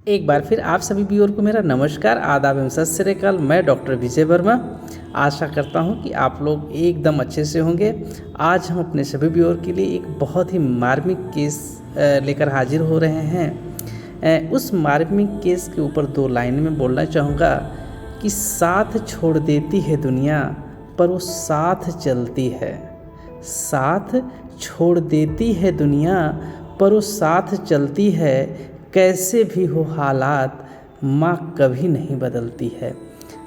एक बार फिर आप सभी व्यूअर को मेरा नमस्कार, आदाब एवं सत श्री अकाल। मैं डॉक्टर विजय वर्मा आशा करता हूं कि आप लोग एकदम अच्छे से होंगे। आज हम अपने सभी व्यूअर के लिए एक बहुत ही मार्मिक केस लेकर हाजिर हो रहे हैं। उस मार्मिक केस के ऊपर 2 लाइन में बोलना चाहूँगा कि साथ छोड़ देती है दुनिया पर वो साथ चलती है। साथ छोड़ देती है दुनिया पर वो साथ चलती है। कैसे भी हो हालात माँ कभी नहीं बदलती है।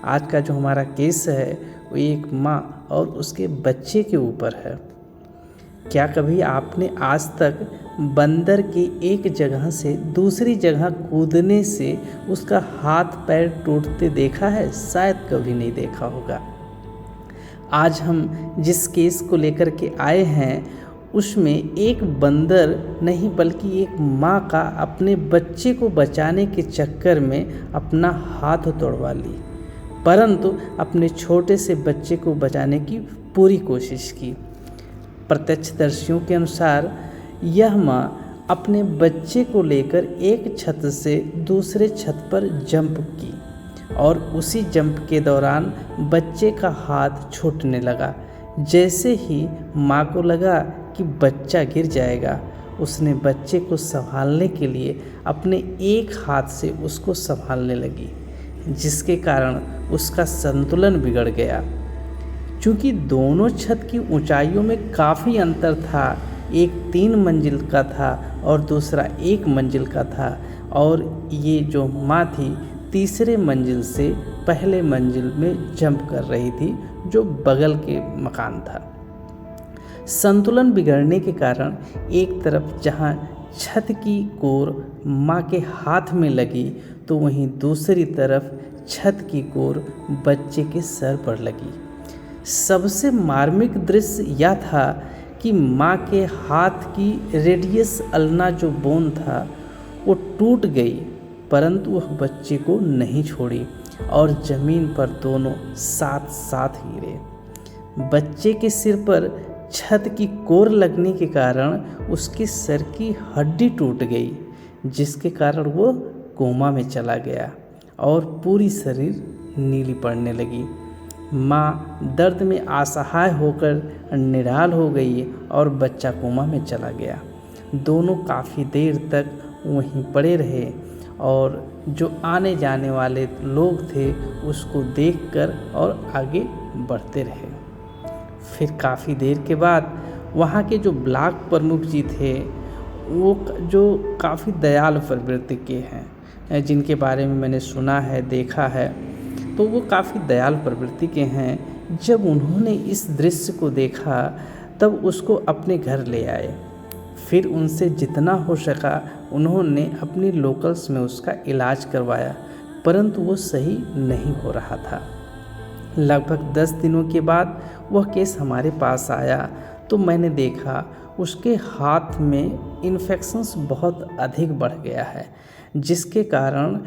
आज का जो हमारा केस है वो एक माँ और उसके बच्चे के ऊपर है। क्या कभी आपने आज तक बंदर की एक जगह से दूसरी जगह कूदने से उसका हाथ पैर टूटते देखा है? शायद कभी नहीं देखा होगा। आज हम जिस केस को लेकर के आए हैं उसमें एक बंदर नहीं बल्कि एक माँ का अपने बच्चे को बचाने के चक्कर में अपना हाथ तोड़वा ली, परंतु अपने छोटे से बच्चे को बचाने की पूरी कोशिश की। प्रत्यक्षदर्शियों के अनुसार यह माँ अपने बच्चे को लेकर एक छत से दूसरे छत पर जंप की और उसी जंप के दौरान बच्चे का हाथ छूटने लगा। जैसे ही माँ को लगा कि बच्चा गिर जाएगा, उसने बच्चे को संभालने के लिए अपने एक हाथ से उसको संभालने लगी, जिसके कारण उसका संतुलन बिगड़ गया। चूँकि दोनों छत की ऊंचाइयों में काफ़ी अंतर था, एक 3 मंजिल का था और दूसरा 1 मंजिल का था, और ये जो माँ थी तीसरे मंजिल से पहले मंजिल में जंप कर रही थी जो बगल के मकान था। संतुलन बिगड़ने के कारण एक तरफ जहां छत की कोर माँ के हाथ में लगी तो वहीं दूसरी तरफ छत की कोर बच्चे के सर पर लगी। सबसे मार्मिक दृश्य यह था कि माँ के हाथ की रेडियस अल्ना जो बोन था वो टूट गई, परंतु वह बच्चे को नहीं छोड़ी और ज़मीन पर दोनों साथ साथ गिरे। बच्चे के सिर पर छत की कोर लगने के कारण उसके सर की हड्डी टूट गई, जिसके कारण वो कोमा में चला गया और पूरी शरीर नीली पड़ने लगी। माँ दर्द में असहाय होकर निढाल हो गई और बच्चा कोमा में चला गया। दोनों काफ़ी देर तक वहीं पड़े रहे और जो आने जाने वाले लोग थे उसको देखकर और आगे बढ़ते रहे। फिर काफ़ी देर के बाद वहाँ के जो ब्लॉक प्रमुख जी थे वो जो काफ़ी दयालु प्रवृत्ति के हैं, जिनके बारे में मैंने सुना है देखा है, तो वो काफ़ी दयालु प्रवृत्ति के हैं। जब उन्होंने इस दृश्य को देखा तब उसको अपने घर ले आए। फिर उनसे जितना हो सका उन्होंने अपनी लोकल्स में उसका इलाज करवाया, परंतु वो सही नहीं हो रहा था। लगभग 10 दिनों के बाद वह केस हमारे पास आया तो मैंने देखा उसके हाथ में इन्फेक्शंस बहुत अधिक बढ़ गया है, जिसके कारण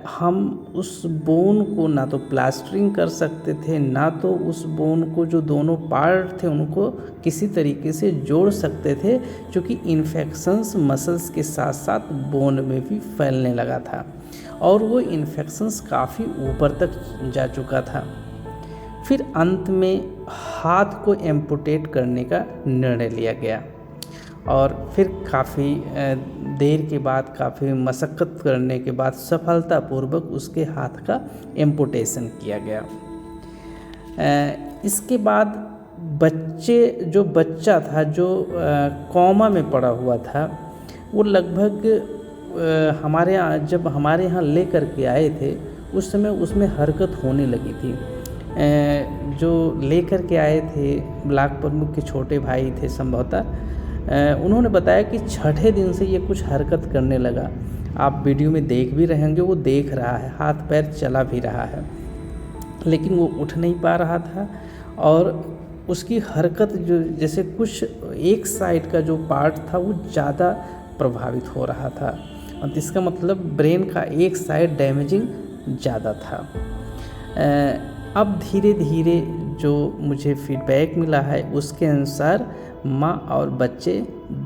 हम उस बोन को ना तो प्लास्टरिंग कर सकते थे, ना तो उस बोन को जो दोनों पार्ट थे उनको किसी तरीके से जोड़ सकते थे, क्योंकि इन्फेक्शंस मसल्स के साथ साथ बोन में भी फैलने लगा था और वो इन्फेक्शंस काफ़ी ऊपर तक जा चुका था। फिर अंत में हाथ को एम्पुटेट करने का निर्णय लिया गया और फिर काफ़ी देर के बाद काफ़ी मशक्क़त करने के बाद सफलतापूर्वक उसके हाथ का एम्पुटेशन किया गया। इसके बाद जो बच्चा था जो कोमा में पड़ा हुआ था वो लगभग जब हमारे यहाँ ले कर के आए थे उस समय उसमें हरकत होने लगी थी। जो ले कर के आए थे ब्लॉक प्रमुख के छोटे भाई थे संभवतः, उन्होंने बताया कि 6ठे दिन से ये कुछ हरकत करने लगा। आप वीडियो में देख भी रहे होंगे, वो देख रहा है, हाथ पैर चला भी रहा है, लेकिन वो उठ नहीं पा रहा था और उसकी हरकत जो जैसे कुछ एक साइड का जो पार्ट था वो ज़्यादा प्रभावित हो रहा था और इसका मतलब ब्रेन का एक साइड डैमेजिंग ज़्यादा था। अब धीरे धीरे जो मुझे फीडबैक मिला है उसके अनुसार माँ और बच्चे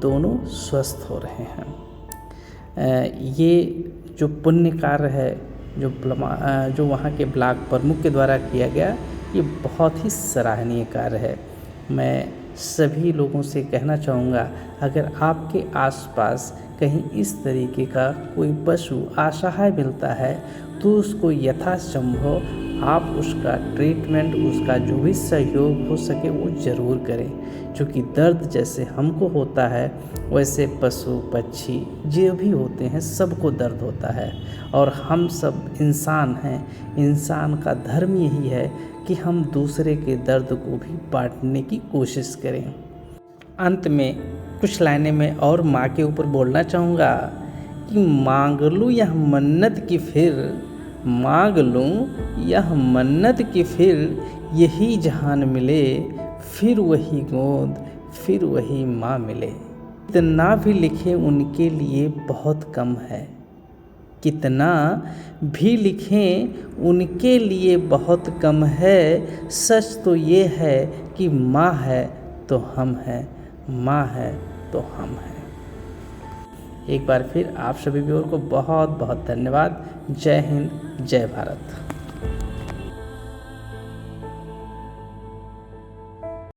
दोनों स्वस्थ हो रहे हैं। ये जो पुण्य कार्य है जो वहाँ के ब्लॉक प्रमुख के द्वारा किया गया, ये बहुत ही सराहनीय कार्य है। मैं सभी लोगों से कहना चाहूँगा, अगर आपके आसपास कहीं इस तरीके का कोई पशु असहाय मिलता है तो उसको यथासंभव आप उसका ट्रीटमेंट, उसका जो भी सहयोग हो सके वो ज़रूर करें, क्योंकि दर्द जैसे हमको होता है वैसे पशु पक्षी जो भी होते हैं सबको दर्द होता है, और हम सब इंसान हैं। इंसान का धर्म यही है कि हम दूसरे के दर्द को भी बांटने की कोशिश करें। अंत में कुछ लाइनें मैं और माँ के ऊपर बोलना चाहूँगा कि मांग लूँ यह मन्नत की फिर, मांग लूँ यह मन्नत की फिर, यही जहान मिले, फिर वही गोद, फिर वही माँ मिले। कितना भी लिखे उनके लिए बहुत कम है, कितना भी लिखें उनके लिए बहुत कम है। सच तो ये है कि माँ है तो हम हैं, माँ है तो हम हैं। एक बार फिर आप सभी व्यूअर को बहुत बहुत धन्यवाद। जय हिंद, जय भारत।